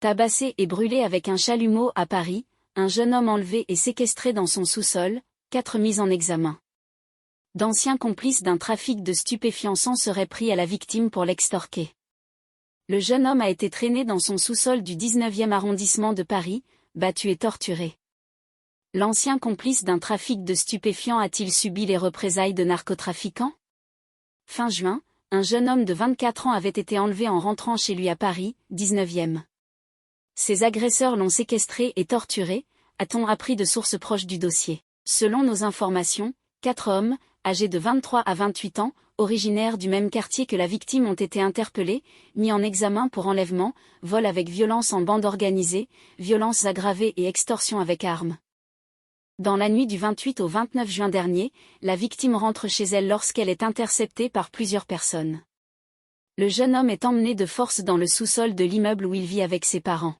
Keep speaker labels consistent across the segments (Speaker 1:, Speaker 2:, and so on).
Speaker 1: Tabassé et brûlé avec un chalumeau à Paris, un jeune homme enlevé et séquestré dans son sous-sol, 4 mises en examen. D'anciens complices d'un trafic de stupéfiants seraient pris à la victime pour l'extorquer. Le jeune homme a été traîné dans son sous-sol du 19e arrondissement de Paris, battu et torturé. L'ancien complice d'un trafic de stupéfiants a-t-il subi les représailles de narcotrafiquants? Fin juin, un jeune homme de 24 ans avait été enlevé en rentrant chez lui à Paris, 19e. Ses agresseurs l'ont séquestré et torturé, a-t-on appris de sources proches du dossier. Selon nos informations, 4 hommes, âgés de 23 à 28 ans, originaires du même quartier que la victime ont été interpellés, mis en examen pour enlèvement, vol avec violence en bande organisée, violences aggravées et extorsion avec arme. Dans la nuit du 28 au 29 juin dernier, la victime rentre chez elle lorsqu'elle est interceptée par plusieurs personnes. Le jeune homme est emmené de force dans le sous-sol de l'immeuble où il vit avec ses parents.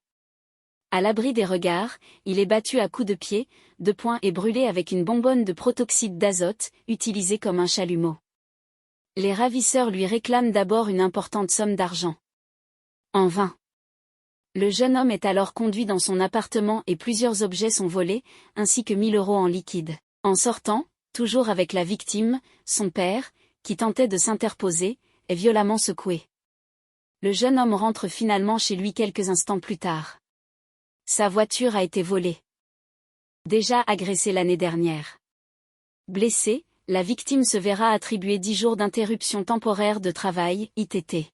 Speaker 1: À l'abri des regards, il est battu à coups de pied, de poing et brûlé avec une bonbonne de protoxyde d'azote, utilisée comme un chalumeau. Les ravisseurs lui réclament d'abord une importante somme d'argent. En vain. Le jeune homme est alors conduit dans son appartement et plusieurs objets sont volés, ainsi que 1 000 € en liquide. En sortant, toujours avec la victime, son père, qui tentait de s'interposer, est violemment secoué. Le jeune homme rentre finalement chez lui quelques instants plus tard. Sa voiture a été volée. Déjà agressée l'année dernière. Blessée, la victime se verra attribuer 10 jours d'interruption temporaire de travail, ITT.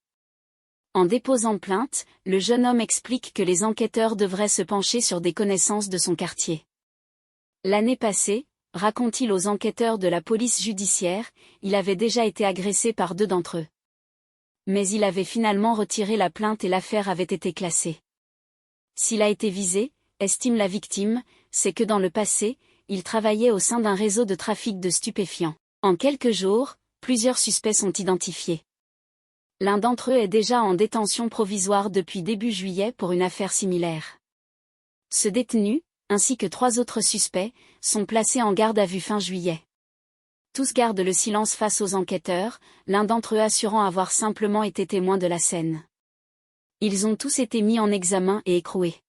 Speaker 1: En déposant plainte, le jeune homme explique que les enquêteurs devraient se pencher sur des connaissances de son quartier. L'année passée, raconte-t-il aux enquêteurs de la police judiciaire, il avait déjà été agressé par 2 d'entre eux. Mais il avait finalement retiré la plainte et l'affaire avait été classée. S'il a été visé, estime la victime, c'est que dans le passé, il travaillait au sein d'un réseau de trafic de stupéfiants. En quelques jours, plusieurs suspects sont identifiés. L'un d'entre eux est déjà en détention provisoire depuis début juillet pour une affaire similaire. Ce détenu, ainsi que 3 autres suspects, sont placés en garde à vue fin juillet. Tous gardent le silence face aux enquêteurs, l'un d'entre eux assurant avoir simplement été témoin de la scène. Ils ont tous été mis en examen et écroués.